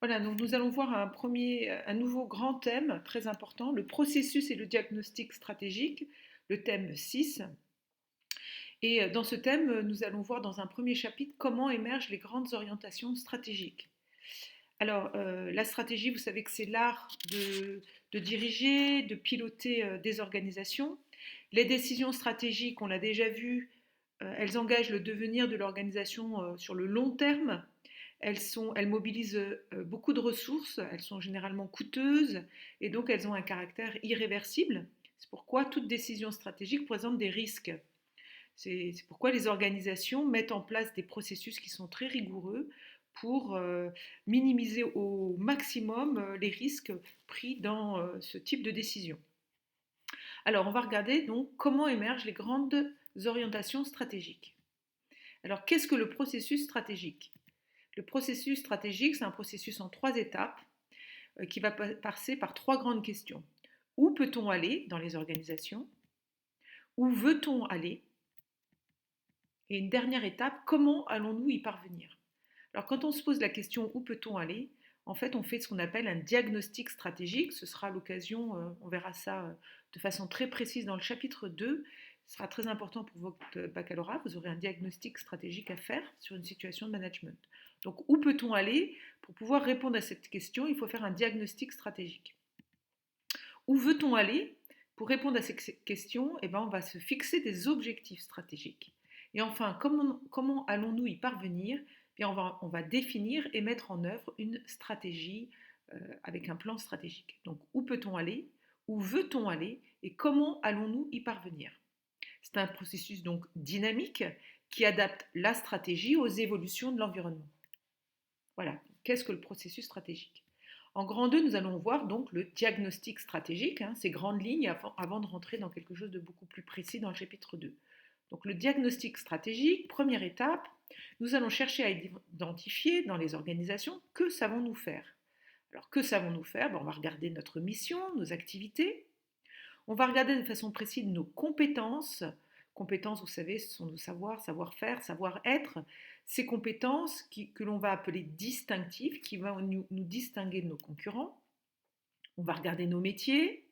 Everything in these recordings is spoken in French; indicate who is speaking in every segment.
Speaker 1: Voilà, donc nous allons voir un nouveau grand thème très important, le processus et le diagnostic stratégique, le thème 6. Et dans ce thème, nous allons voir dans un premier chapitre comment émergent les grandes orientations stratégiques. Alors, la stratégie, vous savez que c'est l'art de diriger, de piloter des organisations. Les décisions stratégiques, on l'a déjà vu, elles engagent le devenir de l'organisation sur le long terme. Elles mobilisent beaucoup de ressources, elles sont généralement coûteuses et donc elles ont un caractère irréversible. C'est pourquoi toute décision stratégique présente des risques. C'est pourquoi les organisations mettent en place des processus qui sont très rigoureux pour minimiser au maximum les risques pris dans ce type de décision. Alors, on va regarder donc comment émergent les grandes orientations stratégiques. Alors, qu'est-ce que le processus stratégique? Le processus stratégique, c'est un processus en 3 étapes qui va passer par 3 grandes questions. Où peut-on aller dans les organisations? Où veut-on aller? Et une dernière étape, comment allons-nous y parvenir? Alors quand on se pose la question où peut-on aller, en fait on fait ce qu'on appelle un diagnostic stratégique. Ce sera l'occasion, on verra ça de façon très précise dans le chapitre 2. Ce sera très important pour votre baccalauréat. Vous aurez un diagnostic stratégique à faire sur une situation de management. Donc où peut-on aller? Pour pouvoir répondre à cette question, il faut faire un diagnostic stratégique. Où veut-on aller? Pour répondre à cette question, eh ben, on va se fixer des objectifs stratégiques. Et enfin, comment allons-nous y parvenir? Eh bien, on va définir et mettre en œuvre une stratégie avec un plan stratégique. Donc, où peut-on aller? Où veut-on aller? Et comment allons-nous y parvenir? C'est un processus donc dynamique qui adapte la stratégie aux évolutions de l'environnement. Voilà, qu'est-ce que le processus stratégique? En grand 2, nous allons voir donc le diagnostic stratégique, ces grandes lignes avant de rentrer dans quelque chose de beaucoup plus précis dans le chapitre 2. Donc le diagnostic stratégique, première étape, nous allons chercher à identifier dans les organisations que savons-nous faire. Alors que savons-nous faire? On va regarder notre mission, nos activités. On va regarder de façon précise nos compétences. Compétences, vous savez, ce sont nos savoirs, savoir-faire, savoir-être. Ces compétences que l'on va appeler distinctives, qui vont nous distinguer de nos concurrents. On va regarder nos métiers.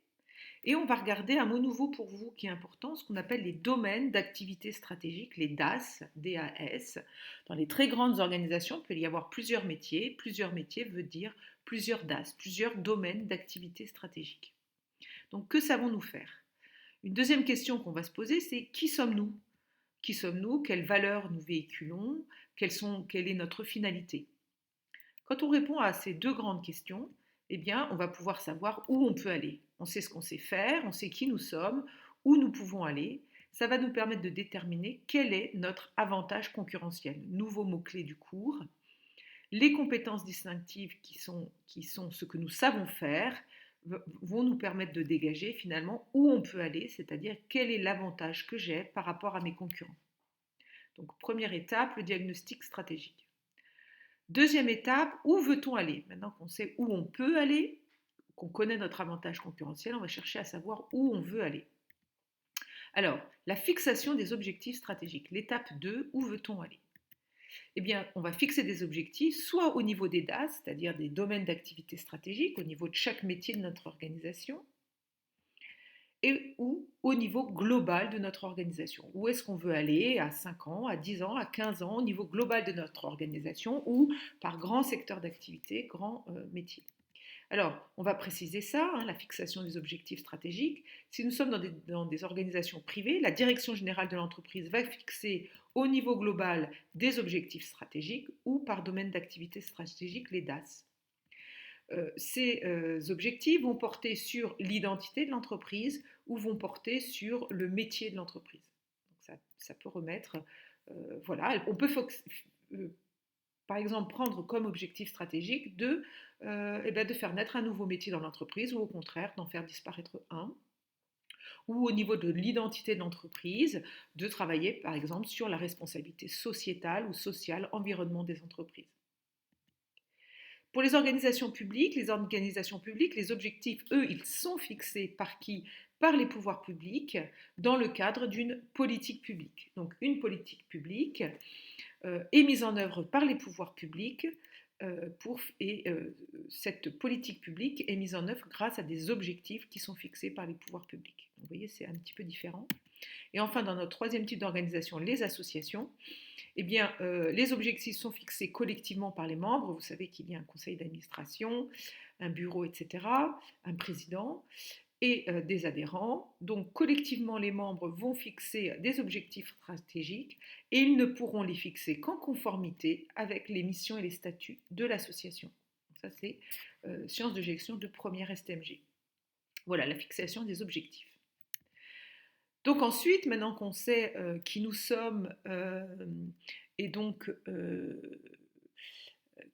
Speaker 1: Et on va regarder un mot nouveau pour vous qui est important, ce qu'on appelle les domaines d'activité stratégique, les DAS, D-A-S. Dans les très grandes organisations, il peut y avoir plusieurs métiers. Plusieurs métiers veut dire plusieurs DAS, plusieurs domaines d'activité stratégique. Donc, que savons-nous faire? Une deuxième question qu'on va se poser, c'est qui sommes-nous? Qui sommes-nous? Quelles valeurs nous véhiculons? Quelle est notre finalité? Quand on répond à ces deux grandes questions, eh bien, on va pouvoir savoir où on peut aller. On sait ce qu'on sait faire, on sait qui nous sommes, où nous pouvons aller. Ça va nous permettre de déterminer quel est notre avantage concurrentiel. Nouveau mot-clé du cours. Les compétences distinctives qui sont ce que nous savons faire vont nous permettre de dégager finalement où on peut aller, c'est-à-dire quel est l'avantage que j'ai par rapport à mes concurrents. Donc première étape, le diagnostic stratégique. Deuxième étape, où veut-on aller? Maintenant qu'on sait où on peut aller, qu'on connaît notre avantage concurrentiel, on va chercher à savoir où on veut aller. Alors, la fixation des objectifs stratégiques. L'étape 2, où veut-on aller? Eh bien, on va fixer des objectifs, soit au niveau des DAS, c'est-à-dire des domaines d'activité stratégique, au niveau de chaque métier de notre organisation, ou au niveau global de notre organisation. Où est-ce qu'on veut aller à 5 ans, à 10 ans, à 15 ans, au niveau global de notre organisation, ou par grand secteur d'activité, grand métier. Alors, on va préciser ça, la fixation des objectifs stratégiques. Si nous sommes dans des organisations privées, la direction générale de l'entreprise va fixer au niveau global des objectifs stratégiques ou par domaine d'activité stratégique, les DAS. Ces objectifs vont porter sur l'identité de l'entreprise ou vont porter sur le métier de l'entreprise. Donc ça peut remettre, voilà, on peut par exemple prendre comme objectif stratégique de faire naître un nouveau métier dans l'entreprise ou au contraire d'en faire disparaître un, ou au niveau de l'identité de l'entreprise, de travailler par exemple sur la responsabilité sociétale ou sociale, environnement des entreprises. Pour les organisations publiques, les objectifs, eux, ils sont fixés par qui? Par les pouvoirs publics dans le cadre d'une politique publique. Donc une politique publique est mise en œuvre par les pouvoirs publics cette politique publique est mise en œuvre grâce à des objectifs qui sont fixés par les pouvoirs publics. Donc, vous voyez, c'est un petit peu différent. Et enfin, dans notre troisième type d'organisation, les associations, eh bien, les objectifs sont fixés collectivement par les membres. Vous savez qu'il y a un conseil d'administration, un bureau, etc., un président et des adhérents. Donc, collectivement, les membres vont fixer des objectifs stratégiques et ils ne pourront les fixer qu'en conformité avec les missions et les statuts de l'association. Ça, c'est sciences de gestion de première STMG. Voilà la fixation des objectifs. Donc ensuite, maintenant qu'on sait qui nous sommes et donc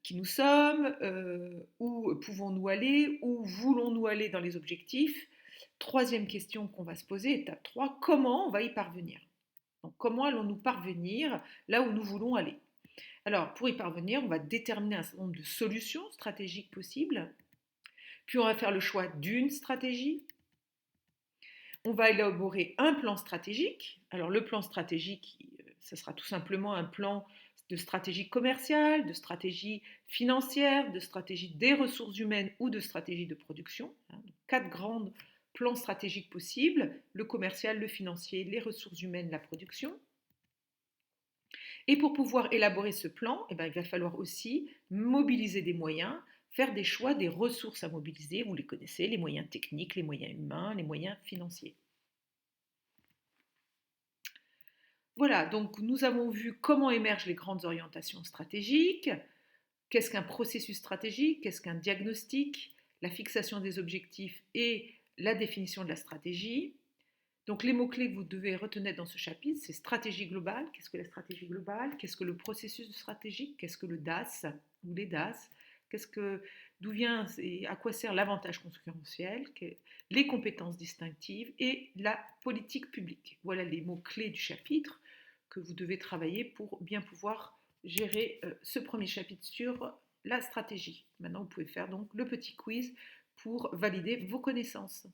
Speaker 1: qui nous sommes, où pouvons-nous aller, où voulons-nous aller dans les objectifs, troisième question qu'on va se poser, étape 3, comment on va y parvenir? Donc comment allons-nous parvenir là où nous voulons aller? Alors pour y parvenir, on va déterminer un certain nombre de solutions stratégiques possibles, puis on va faire le choix d'une stratégie. On va élaborer un plan stratégique. Alors le plan stratégique, ce sera tout simplement un plan de stratégie commerciale, de stratégie financière, de stratégie des ressources humaines ou de stratégie de production. Quatre grands plans stratégiques possibles, le commercial, le financier, les ressources humaines, la production. Et pour pouvoir élaborer ce plan, il va falloir aussi mobiliser des moyens, faire des choix des ressources à mobiliser, vous les connaissez, les moyens techniques, les moyens humains, les moyens financiers. Voilà, donc nous avons vu comment émergent les grandes orientations stratégiques, qu'est-ce qu'un processus stratégique, qu'est-ce qu'un diagnostic, la fixation des objectifs et la définition de la stratégie. Donc les mots-clés que vous devez retenir dans ce chapitre, c'est stratégie globale, qu'est-ce que la stratégie globale, qu'est-ce que le processus stratégique, qu'est-ce que le DAS ou les DAS, d'où vient et à quoi sert l'avantage concurrentiel, les compétences distinctives et la politique publique. Voilà les mots-clés du chapitre que vous devez travailler pour bien pouvoir gérer ce premier chapitre sur la stratégie. Maintenant, vous pouvez faire donc le petit quiz pour valider vos connaissances.